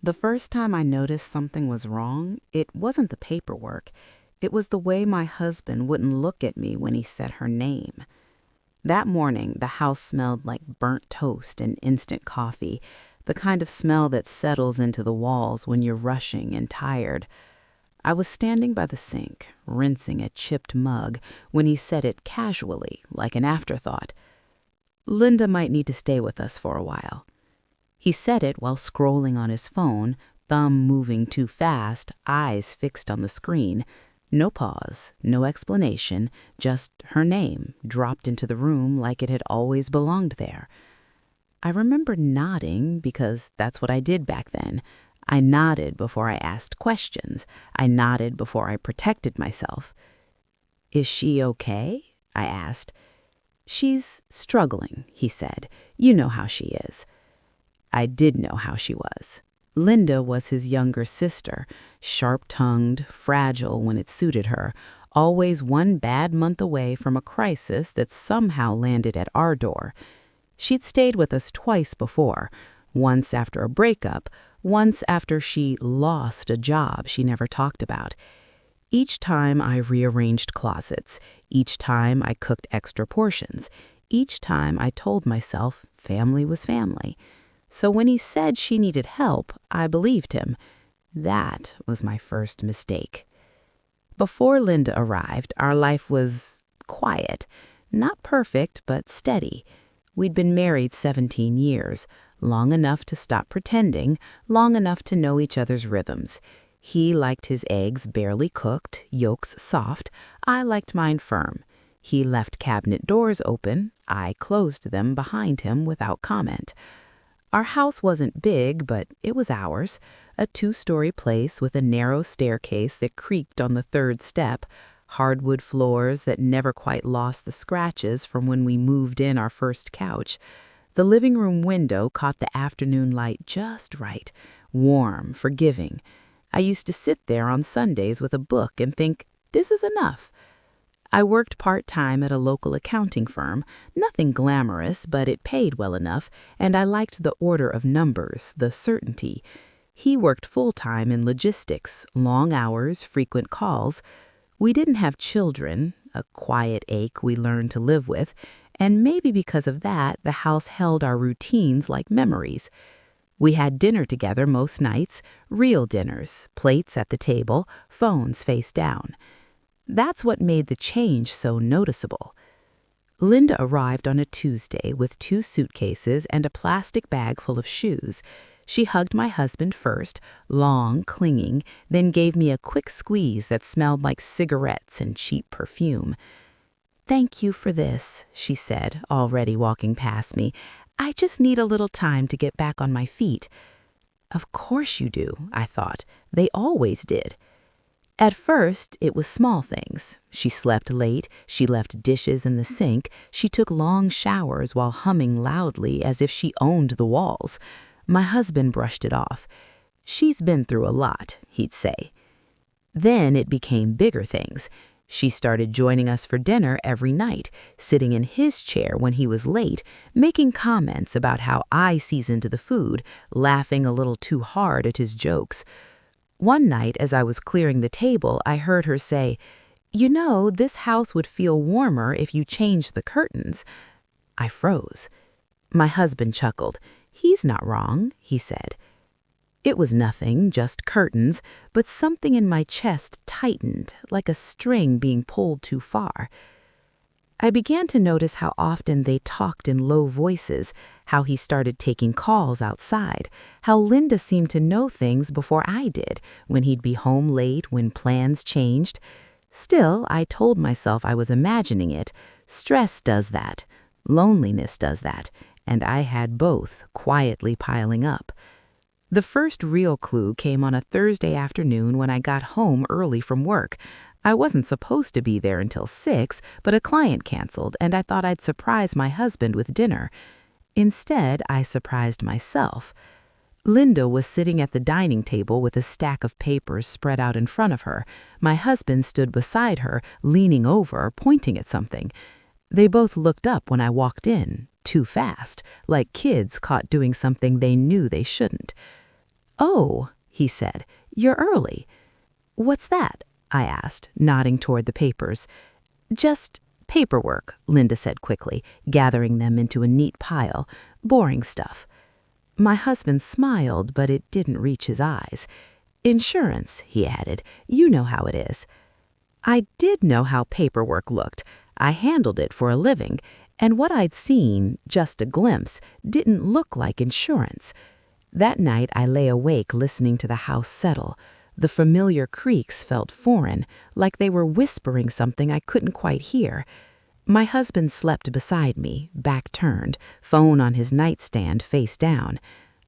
The first time I noticed something was wrong, it wasn't the paperwork. It was the way my husband wouldn't look at me when he said her name. That morning, the house smelled like burnt toast and instant coffee, the kind of smell that settles into the walls when you're rushing and tired. I was standing by the sink, rinsing a chipped mug, when he said it casually, like an afterthought. "Linda might need to stay with us for a while." He said it while scrolling on his phone, thumb moving too fast, eyes fixed on the screen. No pause, no explanation, just her name dropped into the room like it had always belonged there. I remember nodding because that's what I did back then. I nodded before I asked questions. I nodded before I protected myself. "Is she okay?" I asked. "She's struggling," he said. "You know how she is." I did know how she was. Linda was his younger sister, sharp-tongued, fragile when it suited her, always one bad month away from a crisis that somehow landed at our door. She'd stayed with us twice before, once after a breakup, once after she lost a job she never talked about. Each time I rearranged closets, each time I cooked extra portions, each time I told myself family was family. So when he said she needed help, I believed him. That was my first mistake. Before Linda arrived, our life was quiet. Not perfect, but steady. We'd been married 17 years, long enough to stop pretending, long enough to know each other's rhythms. He liked his eggs barely cooked, yolks soft. I liked mine firm. He left cabinet doors open. I closed them behind him without comment. Our house wasn't big, but it was ours, a 2-story place with a narrow staircase that creaked on the 3rd step, hardwood floors that never quite lost the scratches from when we moved in our first couch. The living room window caught the afternoon light just right, warm, forgiving. I used to sit there on Sundays with a book and think, this is enough. I worked part-time at a local accounting firm, nothing glamorous, but it paid well enough, and I liked the order of numbers, the certainty. He worked full-time in logistics, long hours, frequent calls. We didn't have children, a quiet ache we learned to live with, and maybe because of that, the house held our routines like memories. We had dinner together most nights, real dinners, plates at the table, phones face down. That's what made the change so noticeable. Linda arrived on a Tuesday with 2 suitcases and a plastic bag full of shoes. She hugged my husband first, long, clinging, then gave me a quick squeeze that smelled like cigarettes and cheap perfume. "Thank you for this," she said, already walking past me. "I just need a little time to get back on my feet." Of course you do, I thought. They always did. At first, it was small things. She slept late, she left dishes in the sink, she took long showers while humming loudly as if she owned the walls. My husband brushed it off. "She's been through a lot," he'd say. Then it became bigger things. She started joining us for dinner every night, sitting in his chair when he was late, making comments about how I seasoned the food, laughing a little too hard at his jokes. One night, as I was clearing the table, I heard her say, "You know, this house would feel warmer if you changed the curtains." I froze. My husband chuckled. "He's not wrong," he said. It was nothing, just curtains, but something in my chest tightened, like a string being pulled too far. I began to notice how often they talked in low voices, how he started taking calls outside, how Linda seemed to know things before I did, when he'd be home late, when plans changed. Still, I told myself I was imagining it. Stress does that. Loneliness does that. And I had both, quietly piling up. The first real clue came on a Thursday afternoon when I got home early from work. I wasn't supposed to be there until 6, but a client canceled, and I thought I'd surprise my husband with dinner. Instead, I surprised myself. Linda was sitting at the dining table with a stack of papers spread out in front of her. My husband stood beside her, leaning over, pointing at something. They both looked up when I walked in, too fast, like kids caught doing something they knew they shouldn't. "Oh," he said, "you're early. What's that?" I asked, nodding toward the papers. "Just paperwork," Linda said quickly, gathering them into a neat pile. "Boring stuff." My husband smiled, but it didn't reach his eyes. "Insurance," he added. "You know how it is." I did know how paperwork looked. I handled it for a living, and what I'd seen, just a glimpse, didn't look like insurance. That night I lay awake listening to the house settle. The familiar creaks felt foreign, like they were whispering something I couldn't quite hear. My husband slept beside me, back turned, phone on his nightstand face down.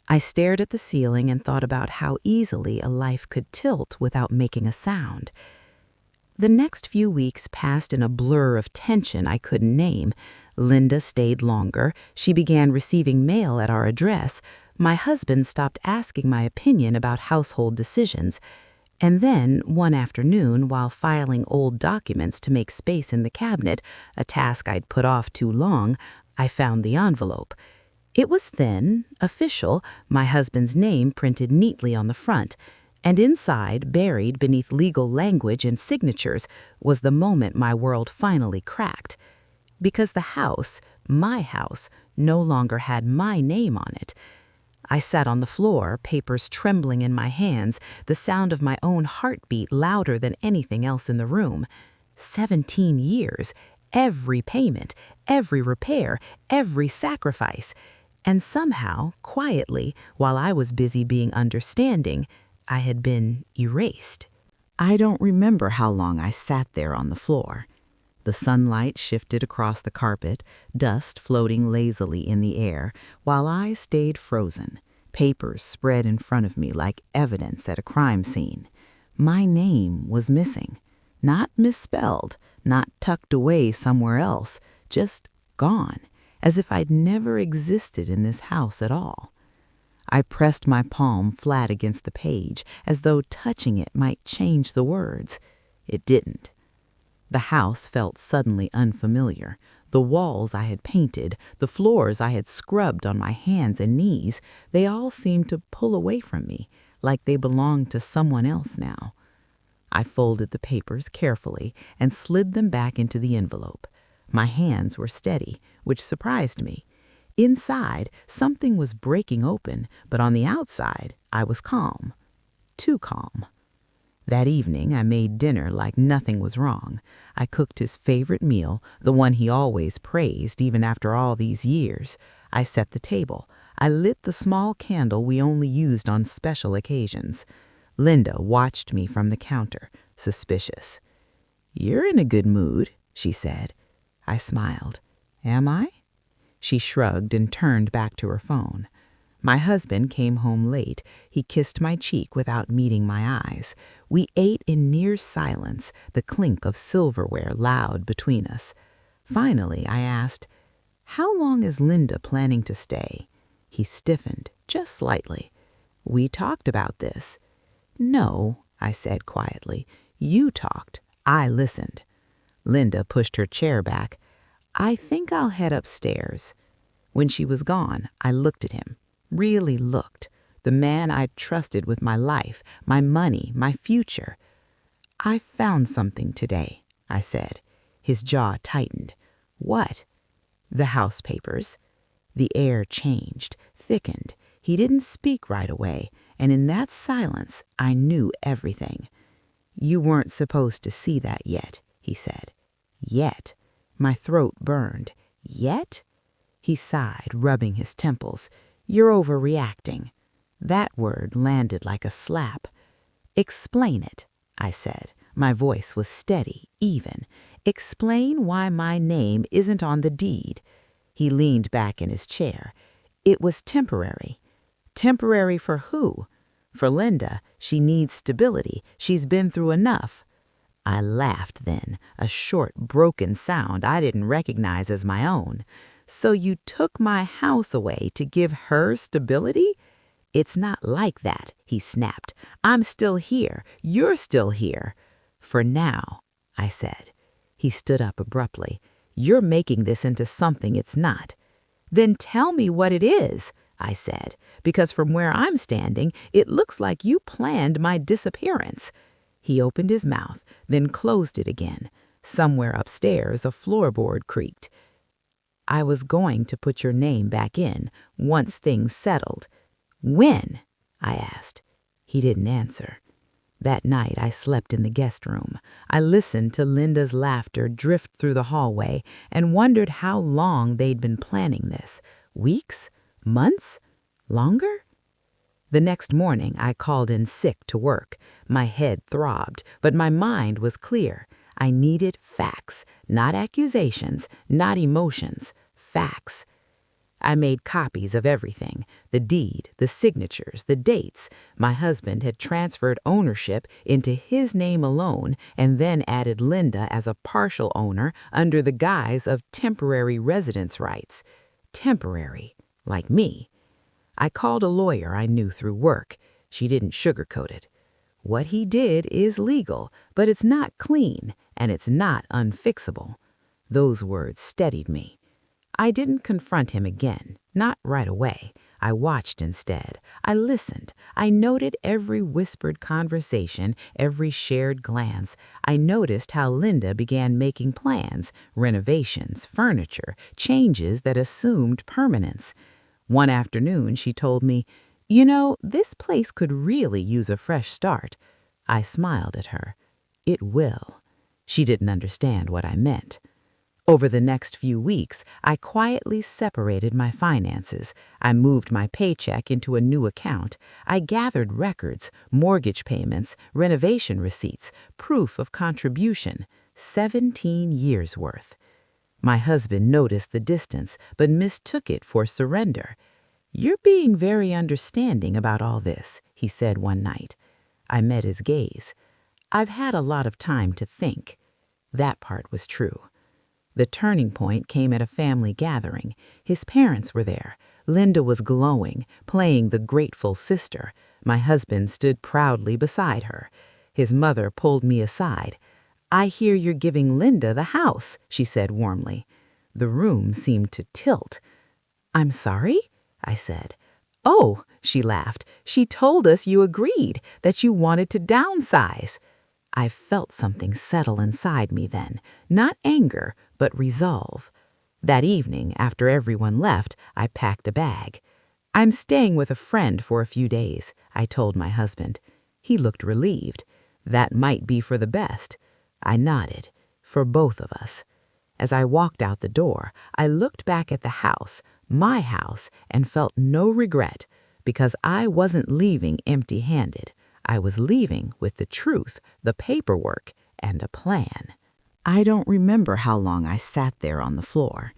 I stared at the ceiling and thought about how easily a life could tilt without making a sound. The next few weeks passed in a blur of tension I couldn't name. Linda stayed longer. She began receiving mail at our address. My husband stopped asking my opinion about household decisions. And then, one afternoon, while filing old documents to make space in the cabinet, a task I'd put off too long, I found the envelope. It was thin, official, my husband's name printed neatly on the front. And inside, buried beneath legal language and signatures, was the moment my world finally cracked. Because the house, my house, no longer had my name on it. I sat on the floor, papers trembling in my hands, the sound of my own heartbeat louder than anything else in the room. 17 years, every payment, every repair, every sacrifice. And somehow, quietly, while I was busy being understanding, I had been erased. I don't remember how long I sat there on the floor. The sunlight shifted across the carpet, dust floating lazily in the air, while I stayed frozen, papers spread in front of me like evidence at a crime scene. My name was missing, not misspelled, not tucked away somewhere else, just gone, as if I'd never existed in this house at all. I pressed my palm flat against the page, as though touching it might change the words. It didn't. The house felt suddenly unfamiliar. The walls I had painted, the floors I had scrubbed on my hands and knees, they all seemed to pull away from me, like they belonged to someone else now. I folded the papers carefully and slid them back into the envelope. My hands were steady, which surprised me. Inside, something was breaking open, but on the outside, I was calm. Too calm. That evening, I made dinner like nothing was wrong. I cooked his favorite meal, the one he always praised even after all these years. I set the table. I lit the small candle we only used on special occasions. Linda watched me from the counter, suspicious. "You're in a good mood," she said. I smiled. "Am I?" She shrugged and turned back to her phone. My husband came home late. He kissed my cheek without meeting my eyes. We ate in near silence, the clink of silverware loud between us. Finally, I asked, "How long is Linda planning to stay?" He stiffened, just slightly. "We talked about this." "No," I said quietly. "You talked. I listened." Linda pushed her chair back. "I think I'll head upstairs." When she was gone, I looked at him, really looked, the man I'd trusted with my life, my money, my future. "I found something today," I said. His jaw tightened. "What?" "The house papers." The air changed, thickened. He didn't speak right away, and in that silence, I knew everything. "You weren't supposed to see that yet," he said. "Yet." My throat burned. "Yet?" He sighed, rubbing his temples. "You're overreacting." That word landed like a slap. "Explain it," I said. My voice was steady, even. "Explain why my name isn't on the deed." He leaned back in his chair. "It was temporary." "Temporary for who?" "For Linda. She needs stability. She's been through enough." I laughed then, a short, broken sound I didn't recognize as my own. "So you took my house away to give her stability?" "It's not like that," he snapped. "I'm still here. You're still here." "For now," I said. He stood up abruptly. "You're making this into something it's not." "Then tell me what it is," I said, because from where I'm standing, it looks like you planned my disappearance. He opened his mouth, then closed it again. Somewhere upstairs, a floorboard creaked. I was going to put your name back in once things settled. When? I asked. He didn't answer. That night, I slept in the guest room. I listened to Linda's laughter drift through the hallway and wondered how long they'd been planning this. Weeks? Months? Longer? The next morning, I called in sick to work. My head throbbed, but my mind was clear. I needed facts, not accusations, not emotions. Facts. I made copies of everything, the deed, the signatures, the dates. My husband had transferred ownership into his name alone and then added Linda as a partial owner under the guise of temporary residence rights. Temporary, like me. I called a lawyer I knew through work. She didn't sugarcoat it. What he did is legal, but it's not clean, and it's not unfixable. Those words steadied me. I didn't confront him again, not right away. I watched instead. I listened. I noted every whispered conversation, every shared glance. I noticed how Linda began making plans, renovations, furniture, changes that assumed permanence. One afternoon, she told me, "You know, this place could really use a fresh start." I smiled at her. "It will." She didn't understand what I meant. Over the next few weeks, I quietly separated my finances. I moved my paycheck into a new account. I gathered records, mortgage payments, renovation receipts, proof of contribution, 17 years' worth. My husband noticed the distance, but mistook it for surrender. "You're being very understanding about all this," he said one night. I met his gaze. "I've had a lot of time to think." That part was true. The turning point came at a family gathering. His parents were there. Linda was glowing, playing the grateful sister. My husband stood proudly beside her. His mother pulled me aside. "I hear you're giving Linda the house," she said warmly. The room seemed to tilt. "I'm sorry?" I said. "Oh," she laughed. "She told us you agreed, that you wanted to downsize." I felt something settle inside me then, not anger, but resolve. That evening, after everyone left, I packed a bag. "I'm staying with a friend for a few days," I told my husband. He looked relieved. "That might be for the best." I nodded. "For both of us." As I walked out the door, I looked back at the house, my house, and felt no regret, because I wasn't leaving empty-handed. I was leaving with the truth, the paperwork, and a plan. I don't remember how long I sat there on the floor.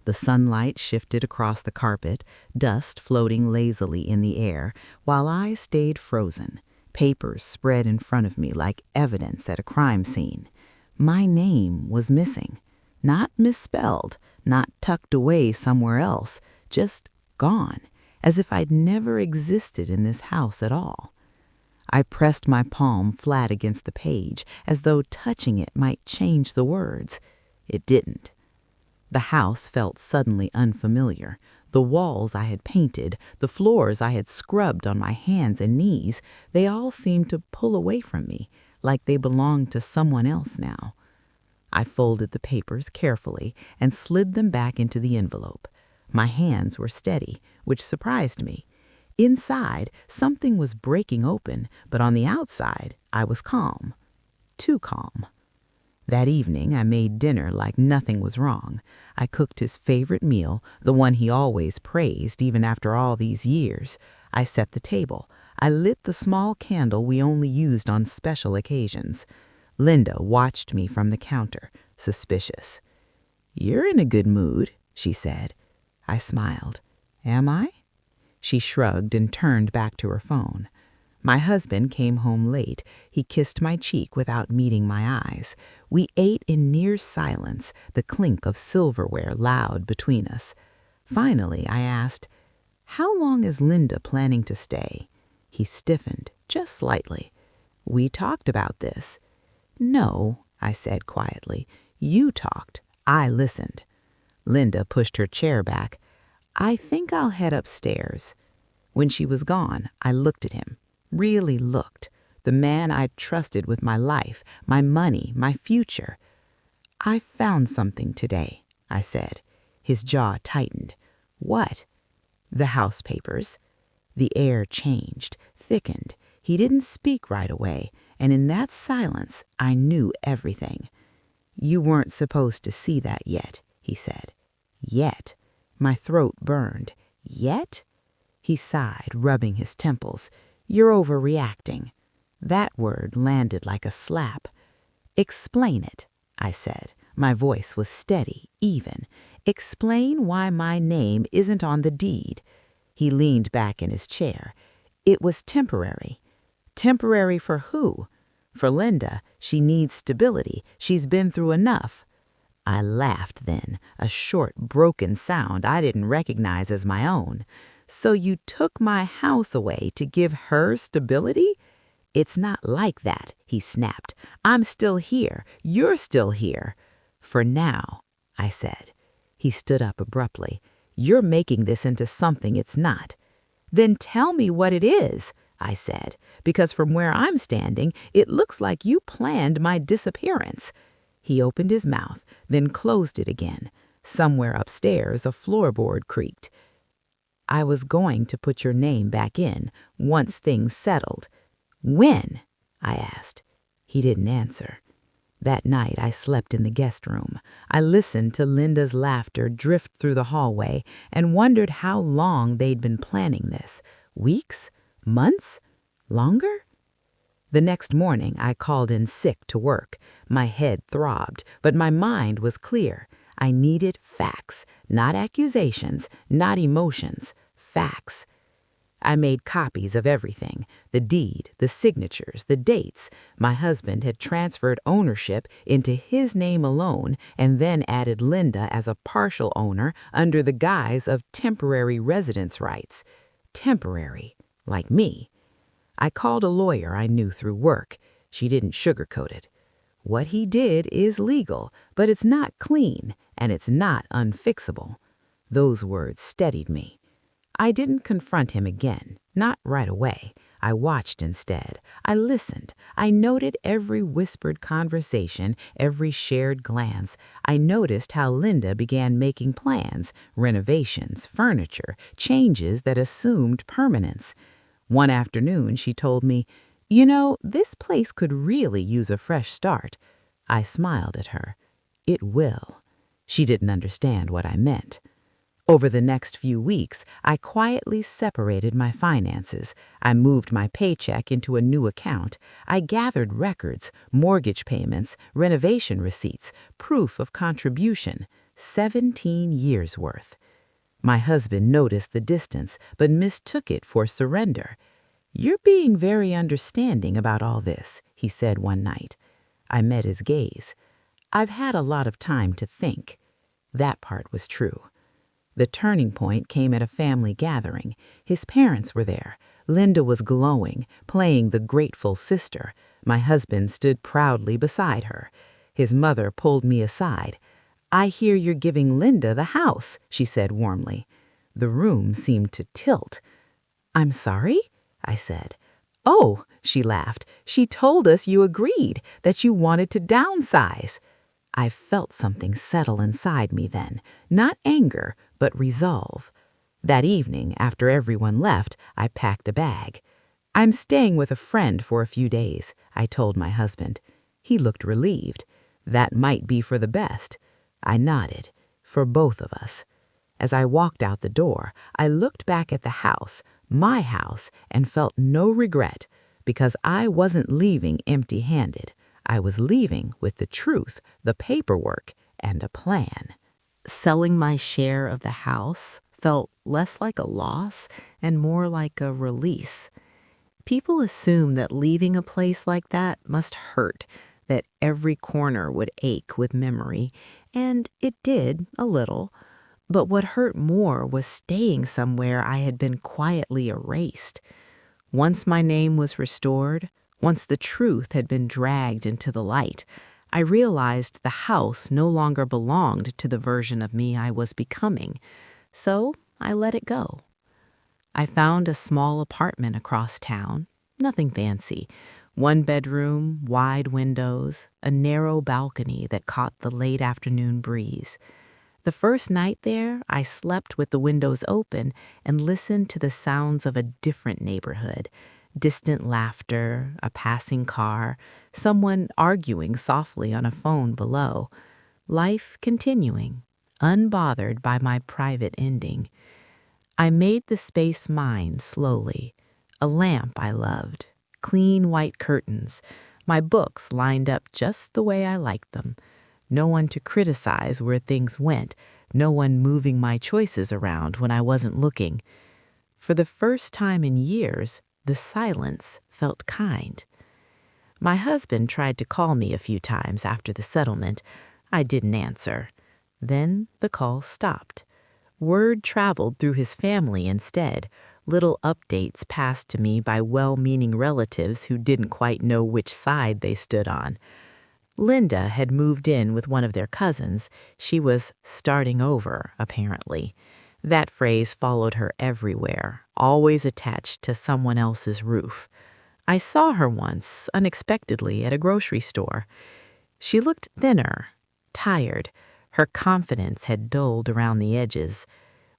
The sunlight shifted across the carpet, dust floating lazily in the air, while I stayed frozen, papers spread in front of me like evidence at a crime scene. My name was missing. Not misspelled, not tucked away somewhere else, just gone, as if I'd never existed in this house at all. I pressed my palm flat against the page, as though touching it might change the words. It didn't. The house felt suddenly unfamiliar. The walls I had painted, the floors I had scrubbed on my hands and knees, they all seemed to pull away from me, like they belonged to someone else now. I folded the papers carefully and slid them back into the envelope. My hands were steady, which surprised me. Inside, something was breaking open, but on the outside, I was calm. Too calm. That evening, I made dinner like nothing was wrong. I cooked his favorite meal, the one he always praised even after all these years. I set the table. I lit the small candle we only used on special occasions. Linda watched me from the counter, suspicious. "You're in a good mood," she said. I smiled. "Am I?" She shrugged and turned back to her phone. My husband came home late. He kissed my cheek without meeting my eyes. We ate in near silence, the clink of silverware loud between us. Finally, I asked, "How long is Linda planning to stay?" He stiffened, just slightly. "We talked about this." "No," I said quietly. "You talked. I listened." Linda pushed her chair back. I think I'll head upstairs. When she was gone, I looked at him, really looked, the man I'd trusted with my life, my money, my future. I found something today, I said. His jaw tightened. What? The house papers. The air changed, thickened. He didn't speak right away, and in that silence, I knew everything. You weren't supposed to see that yet, he said. Yet. My throat burned. Yet? He sighed, rubbing his temples. You're overreacting. That word landed like a slap. Explain it, I said. My voice was steady, even. Explain why my name isn't on the deed. He leaned back in his chair. It was temporary. Temporary for who? For Linda. She needs stability. She's been through enough. I laughed then, a short, broken sound I didn't recognize as my own. So you took my house away to give her stability? It's not like that, he snapped. I'm still here. You're still here. For now, I said. He stood up abruptly. You're making this into something it's not. Then tell me what it is, I said, because from where I'm standing, it looks like you planned my disappearance. He opened his mouth, then closed it again. Somewhere upstairs, a floorboard creaked. I was going to put your name back in, once things settled. When? I asked. He didn't answer. That night I slept in the guest room. I listened to Linda's laughter drift through the hallway and wondered how long they'd been planning this. Weeks? Months? Longer? The next morning I called in sick to work. My head throbbed, but my mind was clear. I needed facts, not accusations, not emotions. Facts. I made copies of everything, the deed, the signatures, the dates. My husband had transferred ownership into his name alone and then added Linda as a partial owner under the guise of temporary residence rights. Temporary, like me. I called a lawyer I knew through work. She didn't sugarcoat it. What he did is legal, but it's not clean, and it's not unfixable. Those words steadied me. I didn't confront him again, not right away. I watched instead. I listened. I noted every whispered conversation, every shared glance. I noticed how Linda began making plans, renovations, furniture, changes that assumed permanence. One afternoon, she told me, "You know, this place could really use a fresh start." I smiled at her. It will. She didn't understand what I meant. Over the next few weeks, I quietly separated my finances. I moved my paycheck into a new account. I gathered records, mortgage payments, renovation receipts, proof of contribution, 17 years' worth. My husband noticed the distance, but mistook it for surrender. "You're being very understanding about all this," he said one night. I met his gaze. "I've had a lot of time to think." That part was true. The turning point came at a family gathering. His parents were there. Linda was glowing, playing the grateful sister. My husband stood proudly beside her. His mother pulled me aside. "I hear you're giving Linda the house," she said warmly. The room seemed to tilt. "I'm sorry?" I said. "Oh," she laughed, "she told us you agreed, that you wanted to downsize." I felt something settle inside me then, not anger, but resolve. That evening, after everyone left, I packed a bag. "I'm staying with a friend for a few days," I told my husband. He looked relieved. That might be for the best. I nodded. For both of us. As I walked out the door, I looked back at the house, my house, and felt no regret, because I wasn't leaving empty-handed. I was leaving with the truth, the paperwork, and a plan. Selling my share of the house felt less like a loss and more like a release. People assume that leaving a place like that must hurt, that every corner would ache with memory, and it did, a little. But what hurt more was staying somewhere I had been quietly erased. Once my name was restored, once the truth had been dragged into the light, I realized the house no longer belonged to the version of me I was becoming. So I let it go. I found a small apartment across town, nothing fancy. One bedroom, wide windows, a narrow balcony that caught the late afternoon breeze. The first night there, I slept with the windows open and listened to the sounds of a different neighborhood. Distant laughter, a passing car, someone arguing softly on a phone below. Life continuing, unbothered by my private ending. I made the space mine slowly. A lamp I loved, clean white curtains, my books lined up just the way I liked them. No one to criticize where things went, no one moving my choices around when I wasn't looking. For the first time in years, the silence felt kind. My husband tried to call me a few times after the settlement. I didn't answer. Then the call stopped. Word traveled through his family instead, little updates passed to me by well-meaning relatives who didn't quite know which side they stood on. Linda had moved in with one of their cousins. She was starting over, apparently. That phrase followed her everywhere, always attached to someone else's roof. I saw her once, unexpectedly, at a grocery store. She looked thinner, tired. Her confidence had dulled around the edges.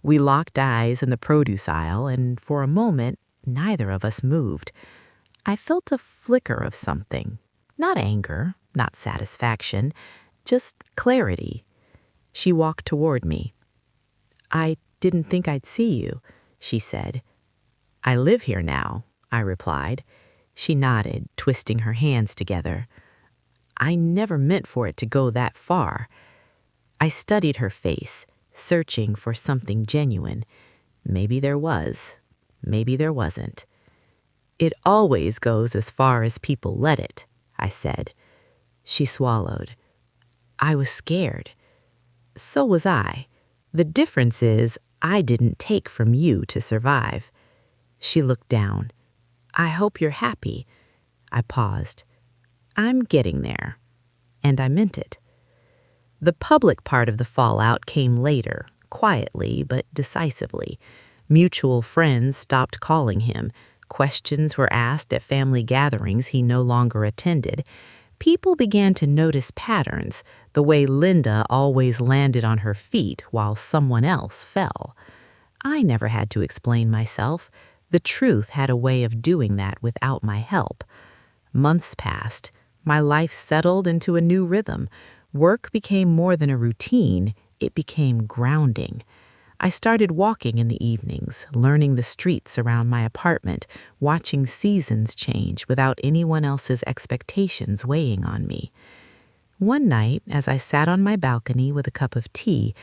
We locked eyes in the produce aisle, and for a moment, neither of us moved. I felt a flicker of something. Not anger, not satisfaction, just clarity. She walked toward me. "I didn't think I'd see you," she said. "I live here now," I replied. She nodded, twisting her hands together. "I never meant for it to go that far." I studied her face, searching for something genuine. Maybe there was. Maybe there wasn't. "It always goes as far as people let it," I said. She swallowed. I was scared. So was I. The difference is I didn't take from you to survive. She looked down. "I hope you're happy." I paused. "I'm getting there." And I meant it. The public part of the fallout came later, quietly but decisively. Mutual friends stopped calling him. Questions were asked at family gatherings he no longer attended. People began to notice patterns, the way Linda always landed on her feet while someone else fell. I never had to explain myself. The truth had a way of doing that without my help. Months passed. My life settled into a new rhythm. Work became more than a routine. It became grounding. I started walking in the evenings, learning the streets around my apartment, watching seasons change without anyone else's expectations weighing on me. One night, as I sat on my balcony with a cup of tea,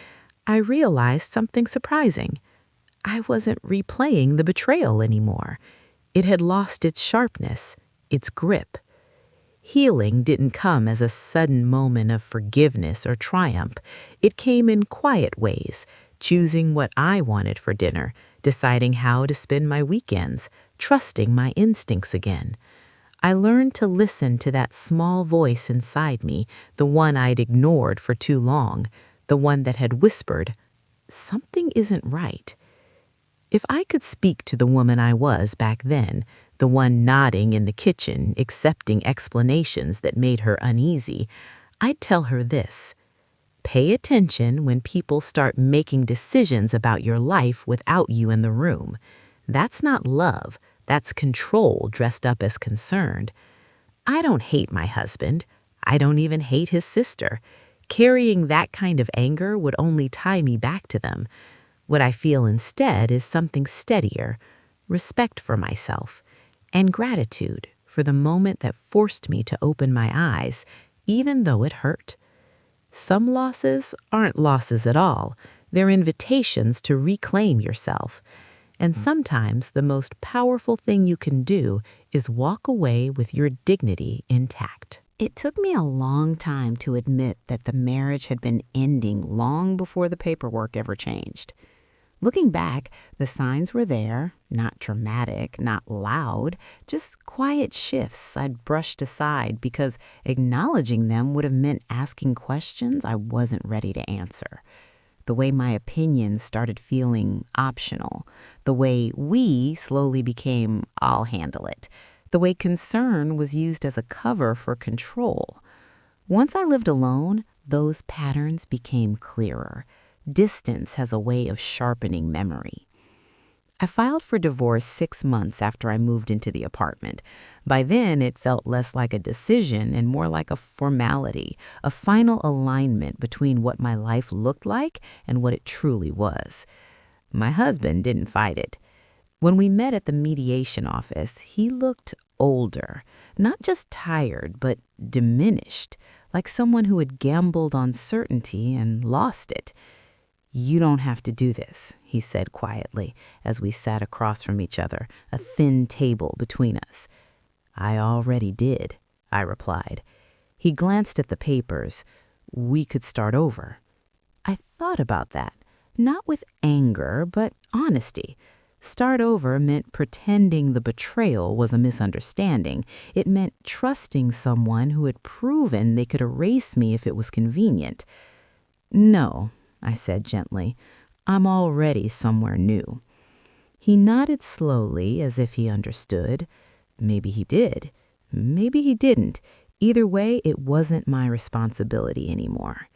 I realized something surprising. I wasn't replaying the betrayal anymore. It had lost its sharpness, its grip. Healing didn't come as a sudden moment of forgiveness or triumph. It came in quiet ways, choosing what I wanted for dinner, deciding how to spend my weekends, trusting my instincts again. I learned to listen to that small voice inside me, the one I'd ignored for too long, the one that had whispered, "Something isn't right." If I could speak to the woman I was back then, the one nodding in the kitchen, accepting explanations that made her uneasy, I'd tell her this: pay attention when people start making decisions about your life without you in the room. That's not love, that's control dressed up as concerned. I don't hate my husband. I don't even hate his sister. Carrying that kind of anger would only tie me back to them. What I feel instead is something steadier, respect for myself, and gratitude for the moment that forced me to open my eyes, even though it hurt. Some losses aren't losses at all. They're invitations to reclaim yourself. And sometimes the most powerful thing you can do is walk away with your dignity intact. It took me a long time to admit that the marriage had been ending long before the paperwork ever changed. Looking back, the signs were there, not dramatic, not loud, just quiet shifts I'd brushed aside because acknowledging them would have meant asking questions I wasn't ready to answer. the way my opinions started feeling optional, the way we slowly became "I'll handle it," the way concern was used as a cover for control. Once I lived alone, those patterns became clearer. Distance has a way of sharpening memory. I filed for divorce 6 months after I moved into the apartment. By then, it felt less like a decision and more like a formality, a final alignment between what my life looked like and what it truly was. My husband didn't fight it. When we met at the mediation office, he looked older, not just tired, but diminished, like someone who had gambled on certainty and lost it. "You don't have to do this," he said quietly as we sat across from each other, a thin table between us. "I already did," I replied. He glanced at the papers. "We could start over." I thought about that, not with anger, but honesty. Start over meant pretending the betrayal was a misunderstanding. It meant trusting someone who had proven they could erase me if it was convenient. "No," I said gently. "I'm already somewhere new." He nodded slowly as if he understood. Maybe he did. Maybe he didn't. Either way, it wasn't my responsibility anymore.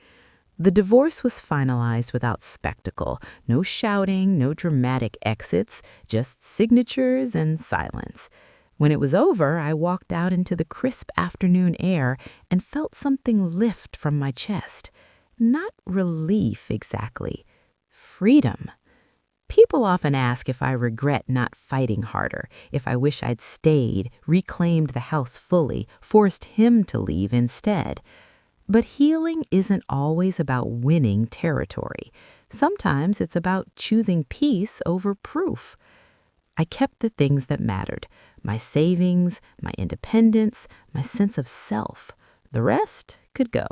The divorce was finalized without spectacle. No shouting, no dramatic exits, just signatures and silence. When it was over, I walked out into the crisp afternoon air and felt something lift from my chest. Not relief exactly, freedom. People often ask if I regret not fighting harder, if I wish I'd stayed, reclaimed the house fully, forced him to leave instead. But healing isn't always about winning territory. Sometimes it's about choosing peace over proof. I kept the things that mattered: my savings, my independence, my sense of self. The rest could go.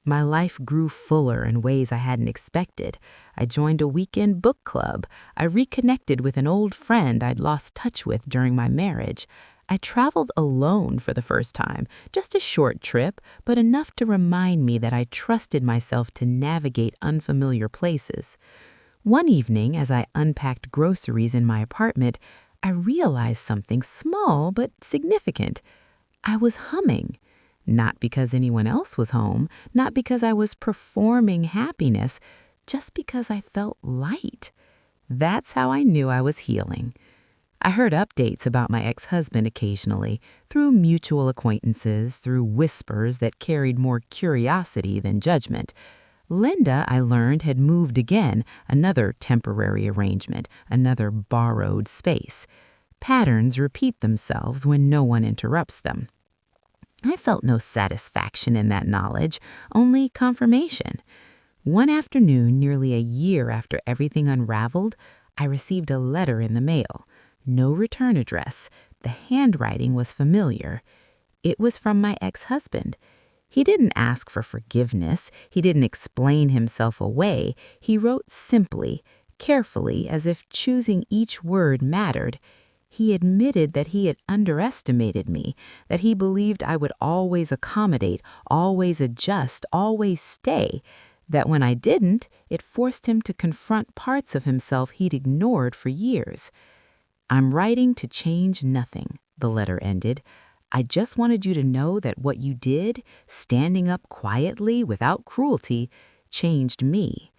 My life grew fuller in ways I hadn't expected. I joined a weekend book club. I reconnected with an old friend I'd lost touch with during my marriage. I traveled alone for the first time, just a short trip, but enough to remind me that I trusted myself to navigate unfamiliar places. One evening, as I unpacked groceries in my apartment, I realized something small but significant. I was humming. Not because anyone else was home, not because I was performing happiness, just because I felt light. That's how I knew I was healing. I heard updates about my ex-husband occasionally, through mutual acquaintances, through whispers that carried more curiosity than judgment. Linda, I learned, had moved again, another temporary arrangement, another borrowed space. Patterns repeat themselves when no one interrupts them. I felt no satisfaction in that knowledge, only confirmation. One afternoon, nearly a year after everything unraveled, I received a letter in the mail. No return address. The handwriting was familiar. It was from my ex-husband. He didn't ask for forgiveness. He didn't explain himself away. He wrote simply, carefully, as if choosing each word mattered. He admitted that he had underestimated me, that he believed I would always accommodate, always adjust, always stay, that when I didn't, it forced him to confront parts of himself he'd ignored for years. "I'm writing to change nothing," the letter ended. "I just wanted you to know that what you did, standing up quietly, without cruelty, changed me."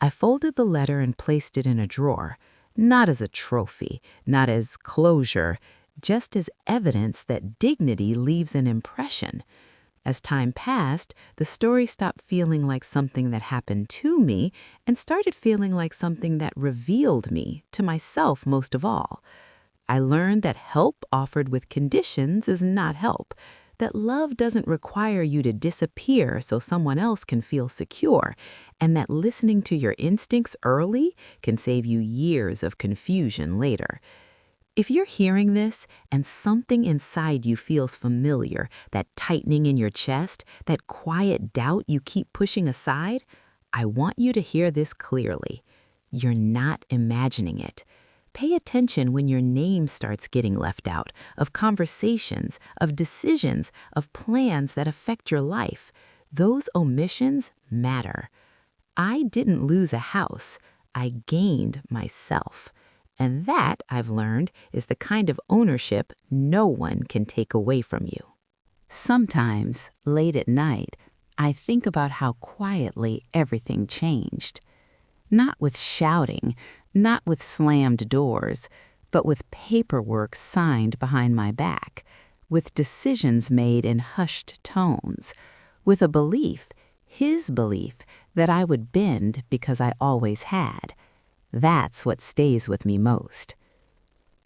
I folded the letter and placed it in a drawer. Not as a trophy, not as closure, just as evidence that dignity leaves an impression. As time passed, the story stopped feeling like something that happened to me and started feeling like something that revealed me, to myself most of all. I learned that help offered with conditions is not help, that love doesn't require you to disappear so someone else can feel secure, and that listening to your instincts early can save you years of confusion later. If you're hearing this and something inside you feels familiar, that tightening in your chest, that quiet doubt you keep pushing aside, I want you to hear this clearly. You're not imagining it. Pay attention when your name starts getting left out, of conversations, of decisions, of plans that affect your life. Those omissions matter. I didn't lose a house, I gained myself. And that, I've learned, is the kind of ownership no one can take away from you. Sometimes, late at night, I think about how quietly everything changed. Not with shouting, not with slammed doors, but with paperwork signed behind my back, with decisions made in hushed tones, with a belief, his belief, that I would bend because I always had. That's what stays with me most.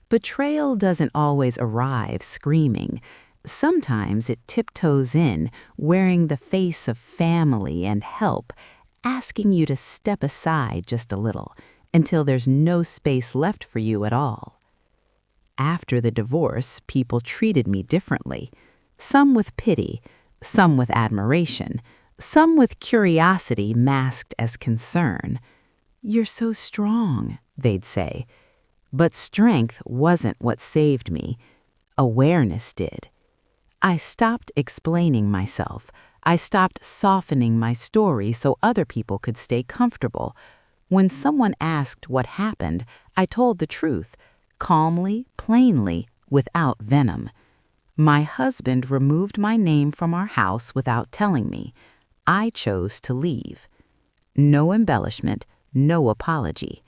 Betrayal doesn't always arrive screaming. Sometimes it tiptoes in, wearing the face of family and help, asking you to step aside just a little, until there's no space left for you at all. After the divorce, people treated me differently. Some with pity, some with admiration, some with curiosity masked as concern. "You're so strong," they'd say. But strength wasn't what saved me. Awareness did. I stopped explaining myself. I stopped softening my story so other people could stay comfortable. When someone asked what happened, I told the truth, calmly, plainly, without venom. My husband removed my name from our house without telling me. I chose to leave. No embellishment, no apology.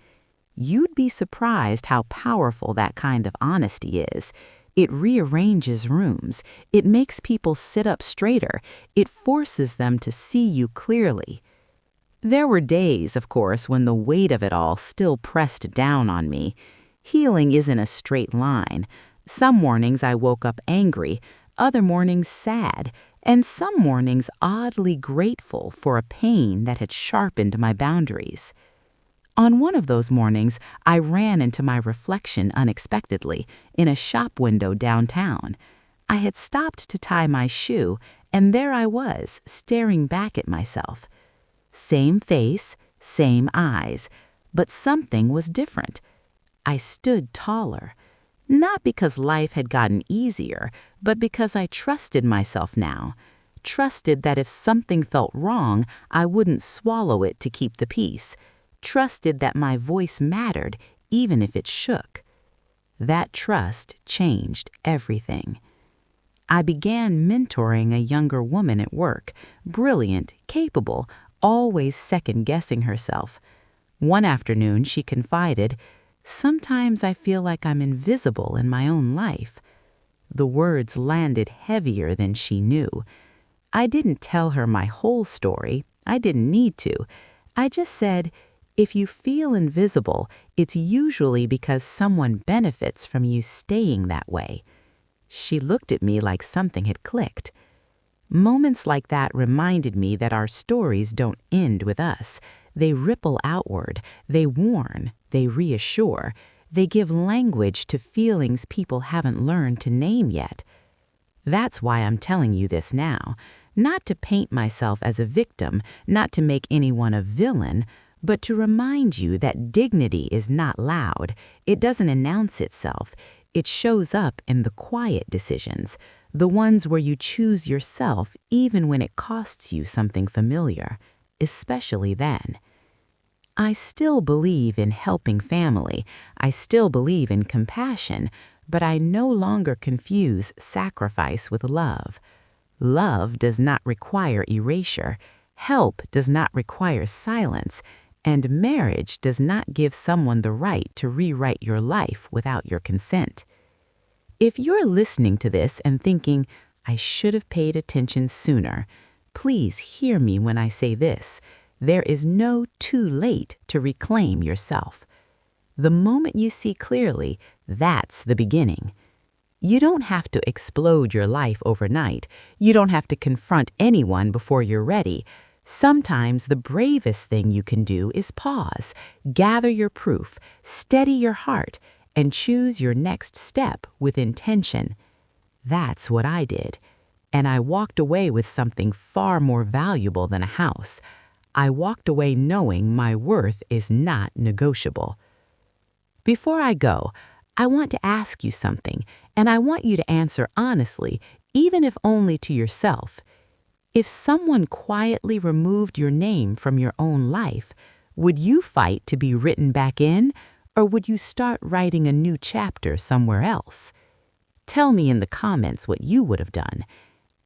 You'd be surprised how powerful that kind of honesty is. It rearranges rooms. It makes people sit up straighter. It forces them to see you clearly. There were days, of course, when the weight of it all still pressed down on me. Healing isn't a straight line. Some mornings I woke up angry, other mornings sad, and some mornings oddly grateful for a pain that had sharpened my boundaries. On one of those mornings, I ran into my reflection unexpectedly in a shop window downtown. I had stopped to tie my shoe, and there I was, staring back at myself. Same face, same eyes, but something was different. I stood taller, not because life had gotten easier, but because I trusted myself now. Trusted that if something felt wrong, I wouldn't swallow it to keep the peace. Trusted that my voice mattered, even if it shook. That trust changed everything. I began mentoring a younger woman at work, brilliant, capable, always second-guessing herself. One afternoon, she confided, "Sometimes I feel like I'm invisible in my own life." The words landed heavier than she knew. I didn't tell her my whole story. I didn't need to. I just said, if you feel invisible, it's usually because someone benefits from you staying that way. She looked at me like something had clicked. Moments like that reminded me that our stories don't end with us. They ripple outward, they warn, they reassure, they give language to feelings people haven't learned to name yet. That's why I'm telling you this now, not to paint myself as a victim, not to make anyone a villain, but to remind you that dignity is not loud. It doesn't announce itself. It shows up in the quiet decisions, the ones where you choose yourself even when it costs you something familiar, especially then. I still believe in helping family. I still believe in compassion, but I no longer confuse sacrifice with love. Love does not require erasure. Help does not require silence. And marriage does not give someone the right to rewrite your life without your consent. If you're listening to this and thinking, I should have paid attention sooner, please hear me when I say this. There is no too late to reclaim yourself. The moment you see clearly, that's the beginning. You don't have to explode your life overnight. You don't have to confront anyone before you're ready. Sometimes the bravest thing you can do is pause, gather your proof, steady your heart, and choose your next step with intention. That's what I did, and I walked away with something far more valuable than a house. I walked away knowing my worth is not negotiable. Before I go, I want to ask you something, and I want you to answer honestly, even if only to yourself. If someone quietly removed your name from your own life, would you fight to be written back in, or would you start writing a new chapter somewhere else? Tell me in the comments what you would have done.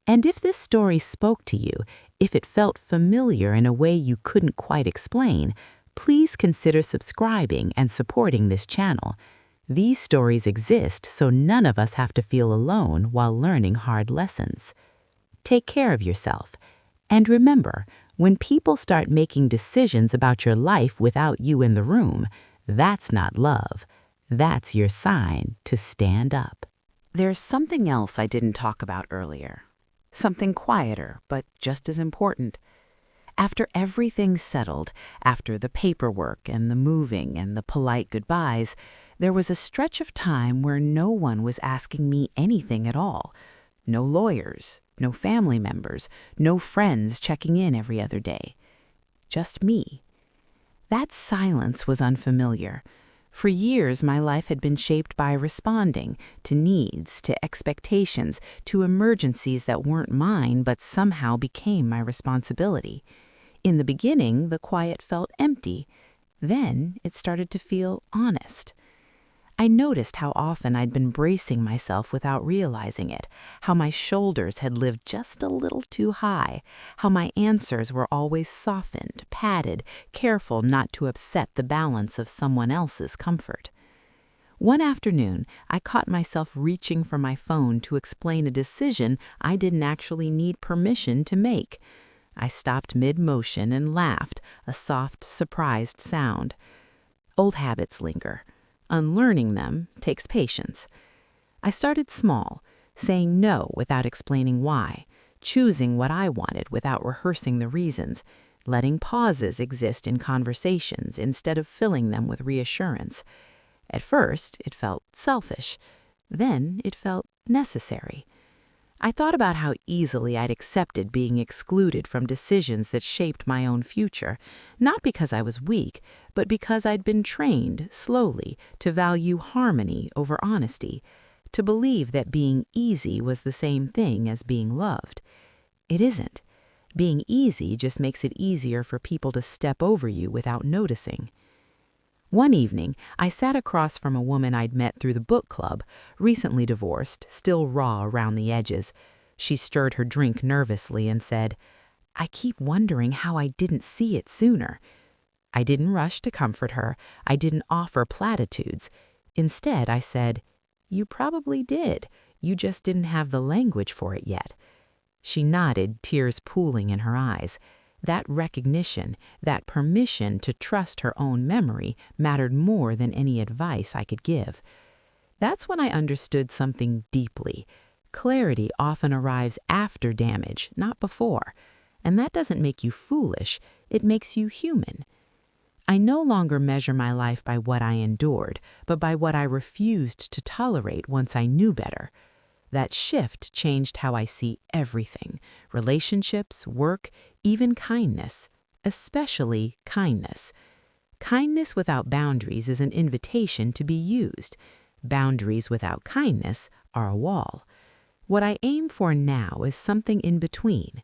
And if this story spoke to you, if it felt familiar in a way you couldn't quite explain, please consider subscribing and supporting this channel. These stories exist so none of us have to feel alone while learning hard lessons. Take care of yourself. And remember, when people start making decisions about your life without you in the room, that's not love. That's your sign to stand up. There's something else I didn't talk about earlier. Something quieter, but just as important. After everything's settled, after the paperwork and the moving and the polite goodbyes, there was a stretch of time where no one was asking me anything at all. No lawyers, no family members, no friends checking in every other day. Just me. That silence was unfamiliar. For years, my life had been shaped by responding to needs, to expectations, to emergencies that weren't mine but somehow became my responsibility. In the beginning, the quiet felt empty. Then it started to feel honest. I noticed how often I'd been bracing myself without realizing it, how my shoulders had lived just a little too high, how my answers were always softened, padded, careful not to upset the balance of someone else's comfort. One afternoon, I caught myself reaching for my phone to explain a decision I didn't actually need permission to make. I stopped mid-motion and laughed, a soft, surprised sound. Old habits linger. Unlearning them takes patience. I started small, saying no without explaining why, choosing what I wanted without rehearsing the reasons, letting pauses exist in conversations instead of filling them with reassurance. At first, it felt selfish. Then it felt necessary. I thought about how easily I'd accepted being excluded from decisions that shaped my own future, not because I was weak, but because I'd been trained, slowly, to value harmony over honesty, to believe that being easy was the same thing as being loved. It isn't. Being easy just makes it easier for people to step over you without noticing. One evening, I sat across from a woman I'd met through the book club, recently divorced, still raw around the edges. She stirred her drink nervously and said, "I keep wondering how I didn't see it sooner." I didn't rush to comfort her. I didn't offer platitudes. Instead, I said, "You probably did. You just didn't have the language for it yet." She nodded, tears pooling in her eyes. That recognition, that permission to trust her own memory mattered more than any advice I could give. That's when I understood something deeply. Clarity often arrives after damage, not before. And that doesn't make you foolish, it makes you human. I no longer measure my life by what I endured, but by what I refused to tolerate once I knew better. That shift changed how I see everything: relationships, work, even kindness, especially kindness. Kindness without boundaries is an invitation to be used. Boundaries without kindness are a wall. What I aim for now is something in between.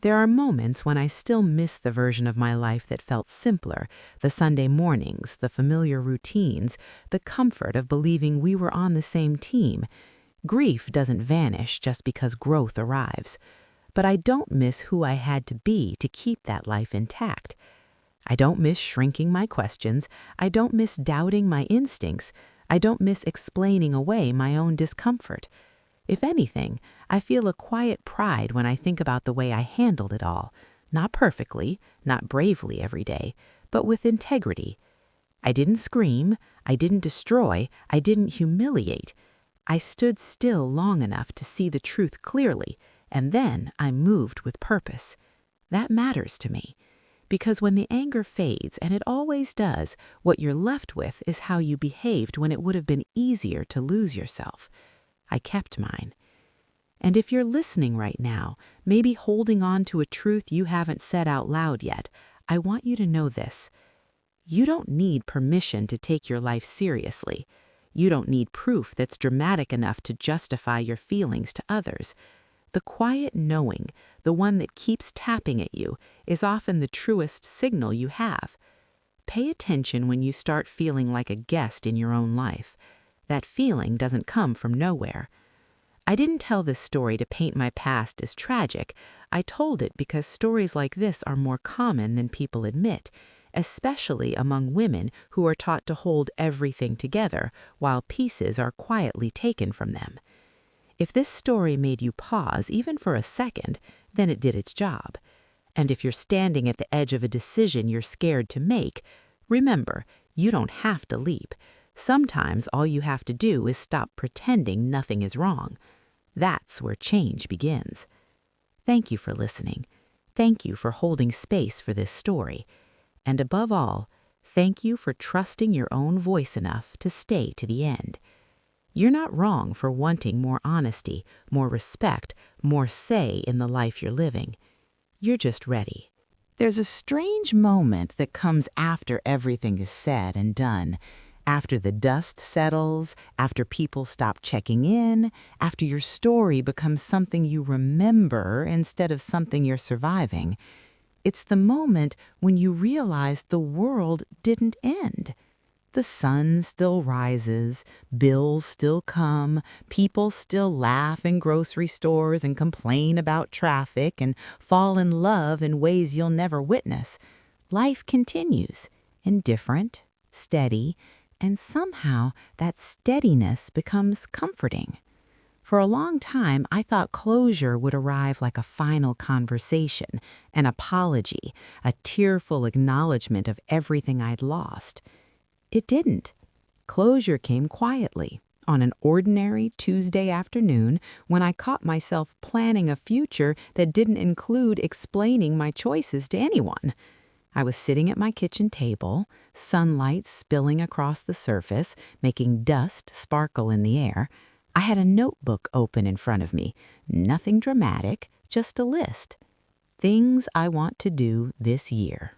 There are moments when I still miss the version of my life that felt simpler, the Sunday mornings, the familiar routines, the comfort of believing we were on the same team. Grief doesn't vanish just because growth arrives. But I don't miss who I had to be to keep that life intact. I don't miss shrinking my questions. I don't miss doubting my instincts. I don't miss explaining away my own discomfort. If anything, I feel a quiet pride when I think about the way I handled it all. Not perfectly, not bravely every day, but with integrity. I didn't scream. I didn't destroy. I didn't humiliate. I stood still long enough to see the truth clearly, and then I moved with purpose. That matters to me, because when the anger fades, and it always does, what you're left with is how you behaved when it would have been easier to lose yourself. I kept mine. And if you're listening right now, maybe holding on to a truth you haven't said out loud yet, I want you to know this. You don't need permission to take your life seriously. You don't need proof that's dramatic enough to justify your feelings to others. The quiet knowing, the one that keeps tapping at you, is often the truest signal you have. Pay attention when you start feeling like a guest in your own life. That feeling doesn't come from nowhere. I didn't tell this story to paint my past as tragic. I told it because stories like this are more common than people admit, especially among women who are taught to hold everything together while pieces are quietly taken from them. If this story made you pause even for a second, then it did its job. And if you're standing at the edge of a decision you're scared to make, remember, you don't have to leap. Sometimes all you have to do is stop pretending nothing is wrong. That's where change begins. Thank you for listening. Thank you for holding space for this story. And above all, thank you for trusting your own voice enough to stay to the end. You're not wrong for wanting more honesty, more respect, more say in the life you're living. You're just ready. There's a strange moment that comes after everything is said and done. After the dust settles, after people stop checking in, after your story becomes something you remember instead of something you're surviving. It's the moment when you realize the world didn't end. The sun still rises, bills still come, people still laugh in grocery stores and complain about traffic and fall in love in ways you'll never witness. Life continues, indifferent, steady, and somehow that steadiness becomes comforting. For a long time, I thought closure would arrive like a final conversation, an apology, a tearful acknowledgement of everything I'd lost. It didn't. Closure came quietly, on an ordinary Tuesday afternoon when I caught myself planning a future that didn't include explaining my choices to anyone. I was sitting at my kitchen table, sunlight spilling across the surface, making dust sparkle in the air. I had a notebook open in front of me, nothing dramatic, just a list. Things I want to do this year.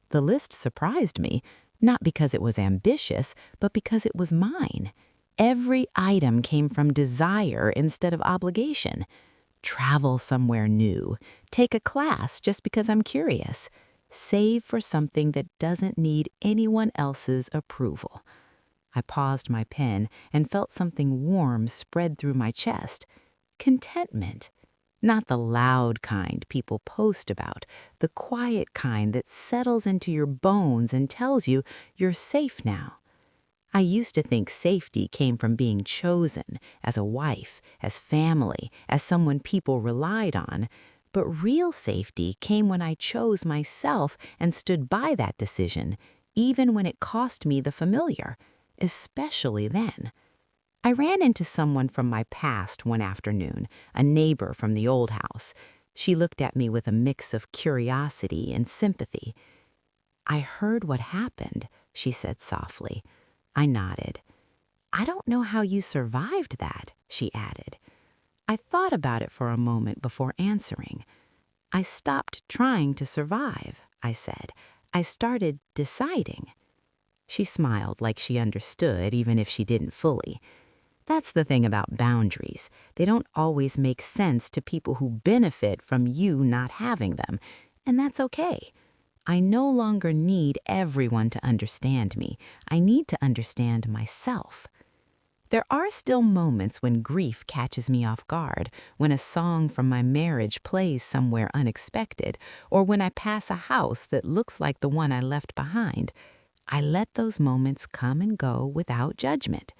The list surprised me, not because it was ambitious, but because it was mine. Every item came from desire instead of obligation. Travel somewhere new, take a class just because I'm curious, save for something that doesn't need anyone else's approval. I paused my pen and felt something warm spread through my chest. Contentment. Not the loud kind people post about, the quiet kind that settles into your bones and tells you you're safe now. I used to think safety came from being chosen as a wife, as family, as someone people relied on. But real safety came when I chose myself and stood by that decision, even when it cost me the familiar, especially then. I ran into someone from my past one afternoon, a neighbor from the old house. She looked at me with a mix of curiosity and sympathy. "I heard what happened," she said softly. I nodded. "I don't know how you survived that," she added. I thought about it for a moment before answering. "I stopped trying to survive," I said. "I started deciding." She smiled like she understood, even if she didn't fully. That's the thing about boundaries. They don't always make sense to people who benefit from you not having them, and that's okay. I no longer need everyone to understand me. I need to understand myself. There are still moments when grief catches me off guard, when a song from my marriage plays somewhere unexpected, or when I pass a house that looks like the one I left behind. I let those moments come and go without judgment.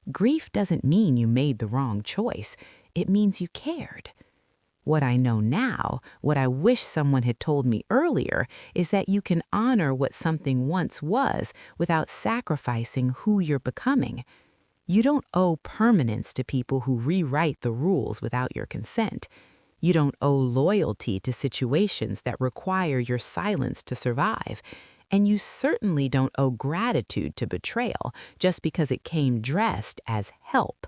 Grief doesn't mean you made the wrong choice. It means you cared. What I know now, what I wish someone had told me earlier, is that you can honor what something once was without sacrificing who you're becoming. You don't owe permanence to people who rewrite the rules without your consent. You don't owe loyalty to situations that require your silence to survive. And you certainly don't owe gratitude to betrayal just because it came dressed as help.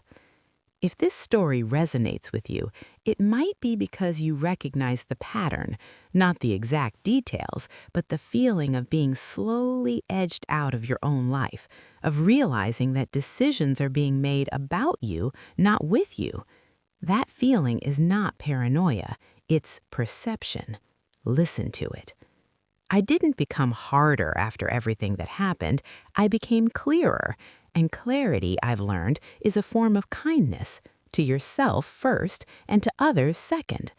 If this story resonates with you, it might be because you recognize the pattern, not the exact details, but the feeling of being slowly edged out of your own life, of realizing that decisions are being made about you, not with you. That feeling is not paranoia, it's perception. Listen to it. I didn't become harder after everything that happened. I became clearer. And clarity, I've learned, is a form of kindness, to yourself first and to others second.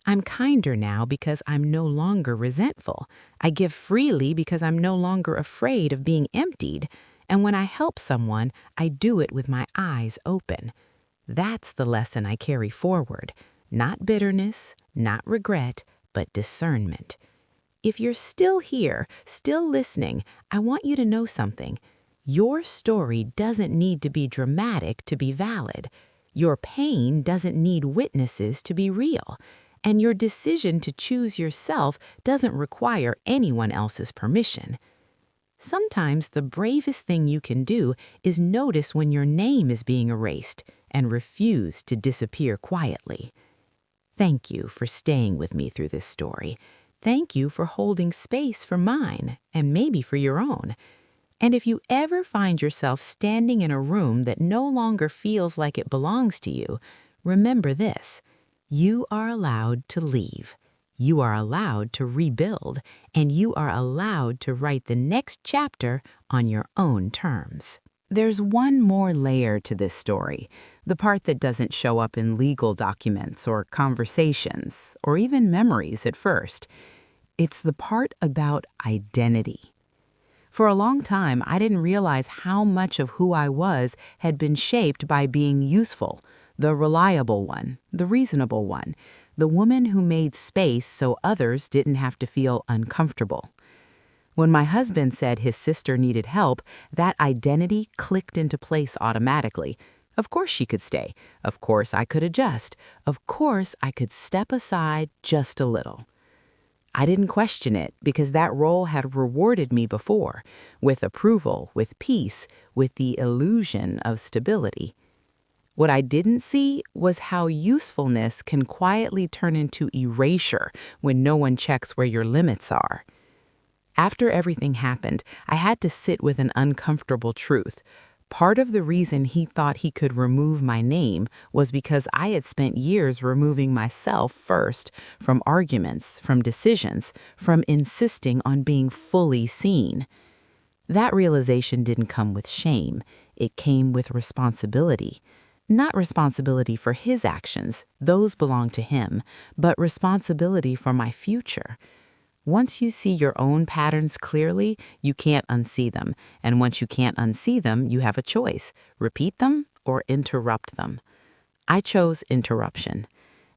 I'm kinder now because I'm no longer resentful. I give freely because I'm no longer afraid of being emptied. And when I help someone, I do it with my eyes open. That's the lesson I carry forward. Not bitterness, not regret, but discernment. If you're still here, still listening, I want you to know something. Your story doesn't need to be dramatic to be valid. Your pain doesn't need witnesses to be real. And your decision to choose yourself doesn't require anyone else's permission. Sometimes the bravest thing you can do is notice when your name is being erased and refuse to disappear quietly. Thank you for staying with me through this story. Thank you for holding space for mine and maybe for your own. And if you ever find yourself standing in a room that no longer feels like it belongs to you, remember this: you are allowed to leave. You are allowed to rebuild, and you are allowed to write the next chapter on your own terms. There's one more layer to this story, the part that doesn't show up in legal documents or conversations or even memories at first. It's the part about identity. For a long time, I didn't realize how much of who I was had been shaped by being useful, the reliable one, the reasonable one, the woman who made space so others didn't have to feel uncomfortable. When my husband said his sister needed help, that identity clicked into place automatically. Of course she could stay. Of course I could adjust. Of course I could step aside just a little. I didn't question it because that role had rewarded me before, with approval, with peace, with the illusion of stability. What I didn't see was how usefulness can quietly turn into erasure when no one checks where your limits are. After everything happened, I had to sit with an uncomfortable truth. Part of the reason he thought he could remove my name was because I had spent years removing myself first from arguments, from decisions, from insisting on being fully seen. That realization didn't come with shame. It came with responsibility. Not responsibility for his actions, those belong to him, but responsibility for my future. Once you see your own patterns clearly, you can't unsee them. And once you can't unsee them, you have a choice: repeat them or interrupt them. I chose interruption.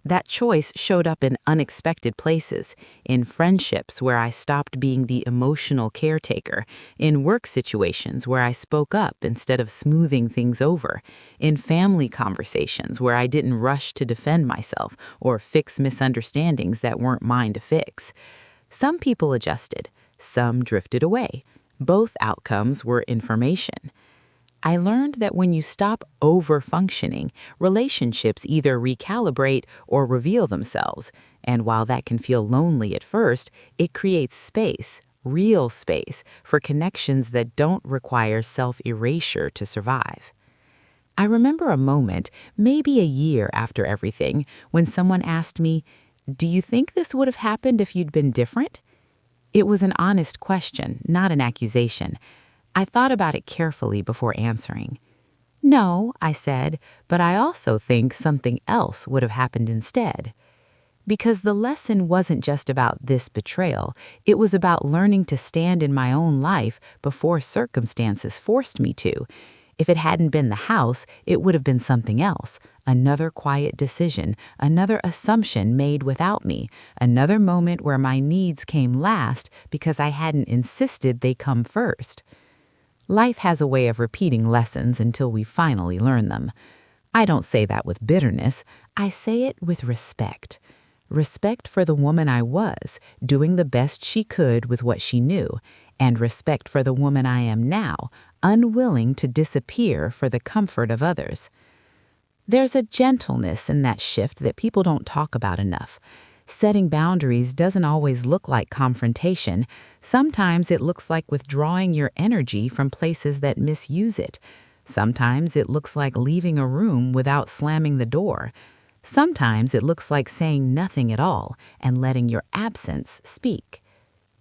That choice showed up in unexpected places, in friendships where I stopped being the emotional caretaker, in work situations where I spoke up instead of smoothing things over, in family conversations where I didn't rush to defend myself or fix misunderstandings that weren't mine to fix. Some people adjusted, some drifted away. Both outcomes were information. I learned that when you stop over-functioning, relationships either recalibrate or reveal themselves, and while that can feel lonely at first, it creates space, real space, for connections that don't require self-erasure to survive. I remember a moment, maybe a year after everything, when someone asked me, "Do you think this would have happened if you'd been different?" It was an honest question, not an accusation. I thought about it carefully before answering. "No," I said, "but I also think something else would have happened instead." Because the lesson wasn't just about this betrayal, it was about learning to stand in my own life before circumstances forced me to. If it hadn't been the house, it would have been something else. Another quiet decision, another assumption made without me, another moment where my needs came last because I hadn't insisted they come first. Life has a way of repeating lessons until we finally learn them. I don't say that with bitterness, I say it with respect. Respect for the woman I was, doing the best she could with what she knew, and respect for the woman I am now, unwilling to disappear for the comfort of others. There's a gentleness in that shift that people don't talk about enough. Setting boundaries doesn't always look like confrontation. Sometimes it looks like withdrawing your energy from places that misuse it. Sometimes it looks like leaving a room without slamming the door. Sometimes it looks like saying nothing at all and letting your absence speak.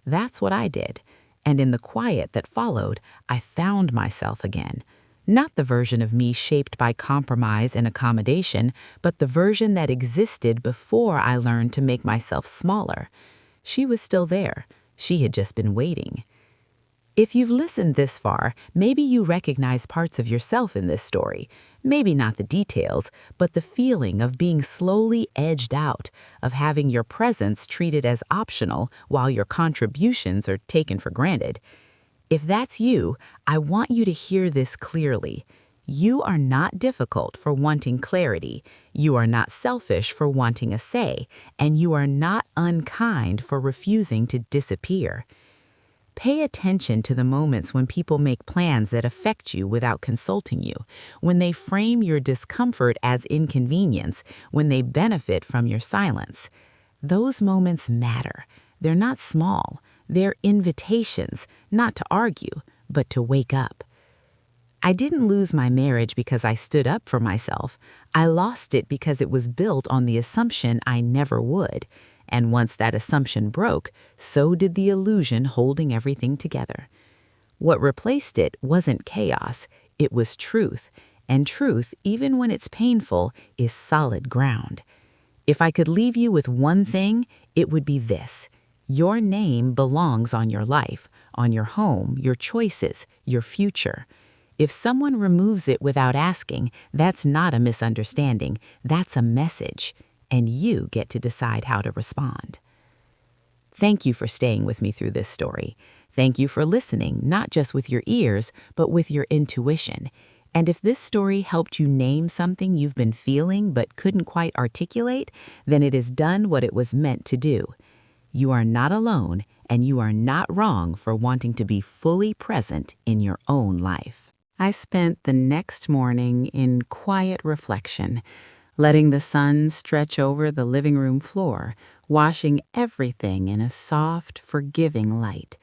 That's what I did, and in the quiet that followed, I found myself again. Not the version of me shaped by compromise and accommodation, but the version that existed before I learned to make myself smaller. She was still there. She had just been waiting. If you've listened this far, maybe you recognize parts of yourself in this story. Maybe not the details, but the feeling of being slowly edged out, of having your presence treated as optional while your contributions are taken for granted. If that's you, I want you to hear this clearly. You are not difficult for wanting clarity. You are not selfish for wanting a say, and you are not unkind for refusing to disappear. Pay attention to the moments when people make plans that affect you without consulting you, when they frame your discomfort as inconvenience, when they benefit from your silence. Those moments matter. They're not small. They're invitations, not to argue, but to wake up. I didn't lose my marriage because I stood up for myself. I lost it because it was built on the assumption I never would. And once that assumption broke, so did the illusion holding everything together. What replaced it wasn't chaos, it was truth. And truth, even when it's painful, is solid ground. If I could leave you with one thing, it would be this. Your name belongs on your life, on your home, your choices, your future. If someone removes it without asking, that's not a misunderstanding, that's a message. And you get to decide how to respond. Thank you for staying with me through this story. Thank you for listening, not just with your ears, but with your intuition. And if this story helped you name something you've been feeling but couldn't quite articulate, then it has done what it was meant to do. You are not alone, and you are not wrong for wanting to be fully present in your own life. I spent the next morning in quiet reflection, letting the sun stretch over the living room floor, washing everything in a soft, forgiving light.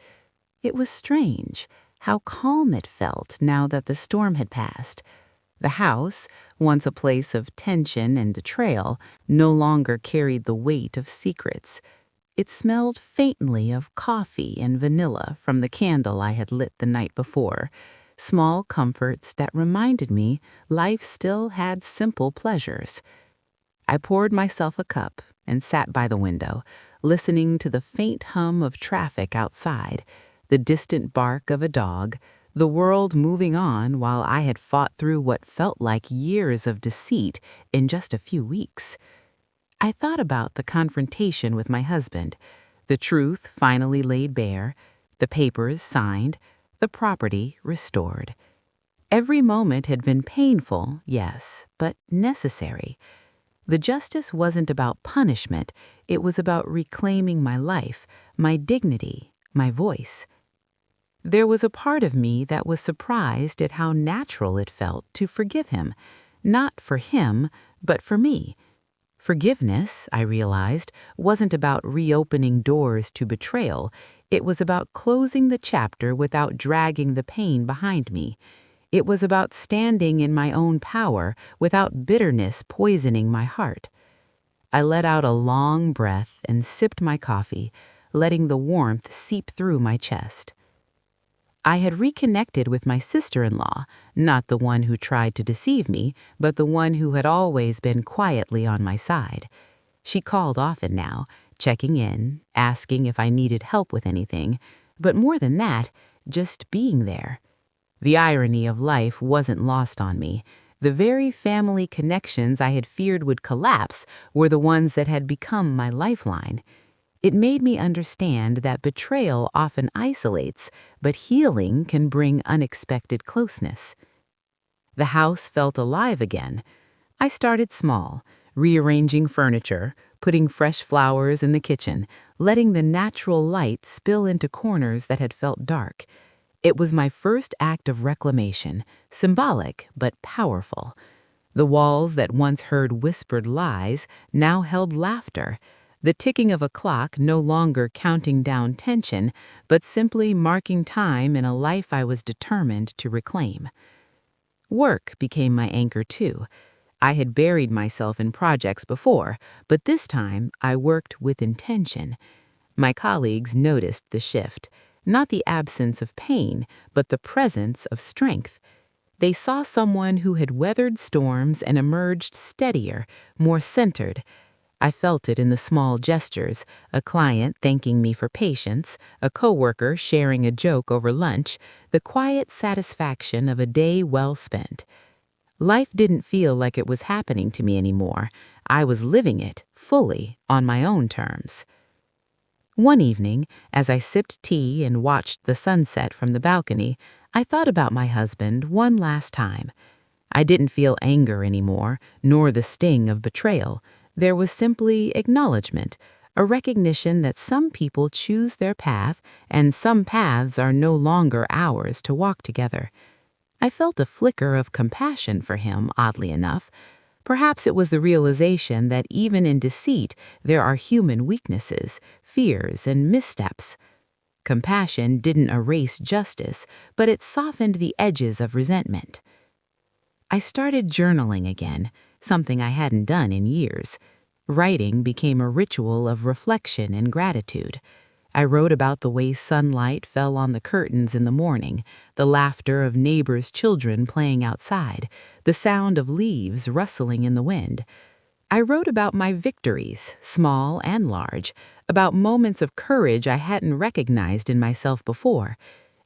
It was strange how calm it felt now that the storm had passed. The house, once a place of tension and betrayal, no longer carried the weight of secrets. It smelled faintly of coffee and vanilla from the candle I had lit the night before, small comforts that reminded me life still had simple pleasures. I poured myself a cup and sat by the window, listening to the faint hum of traffic outside, the distant bark of a dog, the world moving on while I had fought through what felt like years of deceit in just a few weeks. I thought about the confrontation with my husband, the truth finally laid bare, the papers signed, the property restored. Every moment had been painful, yes, but necessary. The justice wasn't about punishment, it was about reclaiming my life, my dignity, my voice. There was a part of me that was surprised at how natural it felt to forgive him, not for him, but for me. Forgiveness, I realized, wasn't about reopening doors to betrayal. It was about closing the chapter without dragging the pain behind me. It was about standing in my own power without bitterness poisoning my heart. I let out a long breath and sipped my coffee, letting the warmth seep through my chest. I had reconnected with my sister-in-law, not the one who tried to deceive me, but the one who had always been quietly on my side. She called often now, checking in, asking if I needed help with anything, but more than that, just being there. The irony of life wasn't lost on me. The very family connections I had feared would collapse were the ones that had become my lifeline. It made me understand that betrayal often isolates, but healing can bring unexpected closeness. The house felt alive again. I started small, rearranging furniture, putting fresh flowers in the kitchen, letting the natural light spill into corners that had felt dark. It was my first act of reclamation, symbolic but powerful. The walls that once heard whispered lies now held laughter. The ticking of a clock no longer counting down tension, but simply marking time in a life I was determined to reclaim. Work became my anchor too. I had buried myself in projects before, but this time I worked with intention. My colleagues noticed the shift, not the absence of pain, but the presence of strength. They saw someone who had weathered storms and emerged steadier, more centered. I felt it in the small gestures, a client thanking me for patience, a coworker sharing a joke over lunch, the quiet satisfaction of a day well spent. Life didn't feel like it was happening to me anymore. I was living it, fully, on my own terms. One evening, as I sipped tea and watched the sunset from the balcony, I thought about my husband one last time. I didn't feel anger anymore, nor the sting of betrayal. There was simply acknowledgement, a recognition that some people choose their path and some paths are no longer ours to walk together. I felt a flicker of compassion for him, oddly enough. Perhaps it was the realization that even in deceit there are human weaknesses, fears, and missteps. Compassion didn't erase justice, but it softened the edges of resentment. I started journaling again, something I hadn't done in years. Writing became a ritual of reflection and gratitude. I wrote about the way sunlight fell on the curtains in the morning, the laughter of neighbors' children playing outside, the sound of leaves rustling in the wind. I wrote about my victories, small and large, about moments of courage I hadn't recognized in myself before.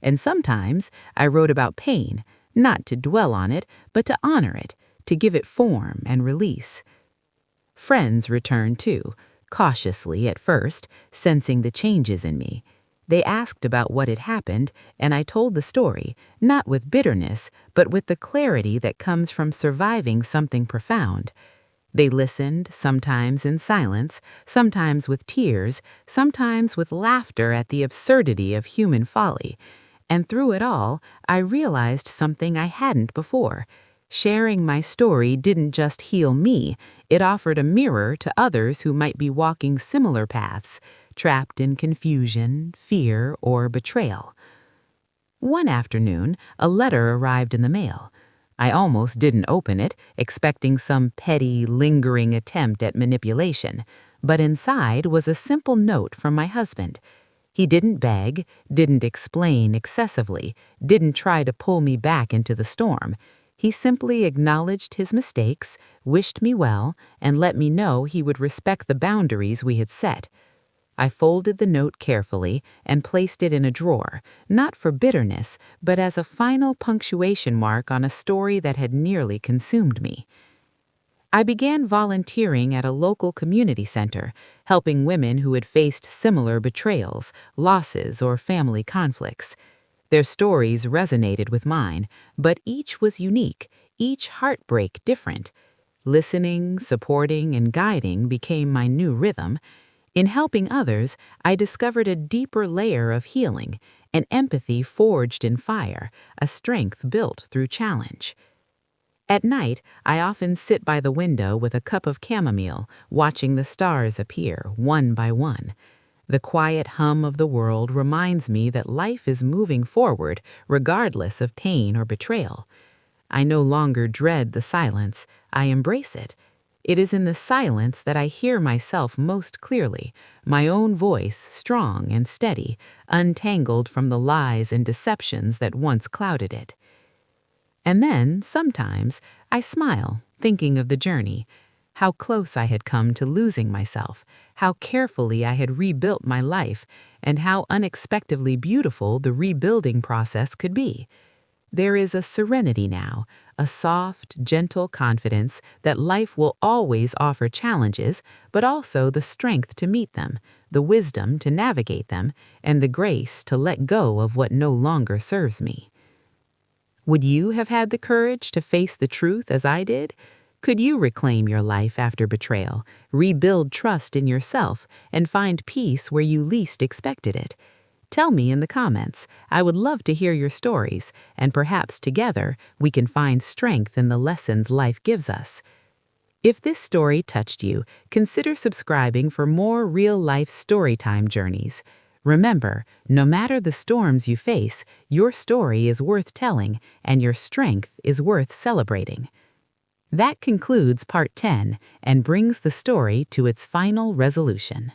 And sometimes I wrote about pain, not to dwell on it, but to honor it, to give it form and release. Friends returned too, cautiously at first, sensing the changes in me. They asked about what had happened, and I told the story, not with bitterness, but with the clarity that comes from surviving something profound. They listened, sometimes in silence, sometimes with tears, sometimes with laughter at the absurdity of human folly. And through it all, I realized something I hadn't before. Sharing my story didn't just heal me, it offered a mirror to others who might be walking similar paths, trapped in confusion, fear, or betrayal. One afternoon, a letter arrived in the mail. I almost didn't open it, expecting some petty, lingering attempt at manipulation, but inside was a simple note from my husband. He didn't beg, didn't explain excessively, didn't try to pull me back into the storm. He simply acknowledged his mistakes, wished me well, and let me know he would respect the boundaries we had set. I folded the note carefully and placed it in a drawer, not for bitterness, but as a final punctuation mark on a story that had nearly consumed me. I began volunteering at a local community center, helping women who had faced similar betrayals, losses, or family conflicts. Their stories resonated with mine, but each was unique, each heartbreak different. Listening, supporting, and guiding became my new rhythm. In helping others, I discovered a deeper layer of healing, an empathy forged in fire, a strength built through challenge. At night, I often sit by the window with a cup of chamomile, watching the stars appear one by one. The quiet hum of the world reminds me that life is moving forward regardless of pain or betrayal. I no longer dread the silence, I embrace it. It is in the silence that I hear myself most clearly, my own voice strong and steady, untangled from the lies and deceptions that once clouded it. And then, sometimes, I smile, thinking of the journey, how close I had come to losing myself, how carefully I had rebuilt my life, and how unexpectedly beautiful the rebuilding process could be. There is a serenity now, a soft, gentle confidence that life will always offer challenges, but also the strength to meet them, the wisdom to navigate them, and the grace to let go of what no longer serves me. Would you have had the courage to face the truth as I did? Could you reclaim your life after betrayal, rebuild trust in yourself, and find peace where you least expected it? Tell me in the comments. I would love to hear your stories, and perhaps together we can find strength in the lessons life gives us. If this story touched you, consider subscribing for more real-life storytime journeys. Remember, no matter the storms you face, your story is worth telling and your strength is worth celebrating. That concludes part 10 and brings the story to its final resolution.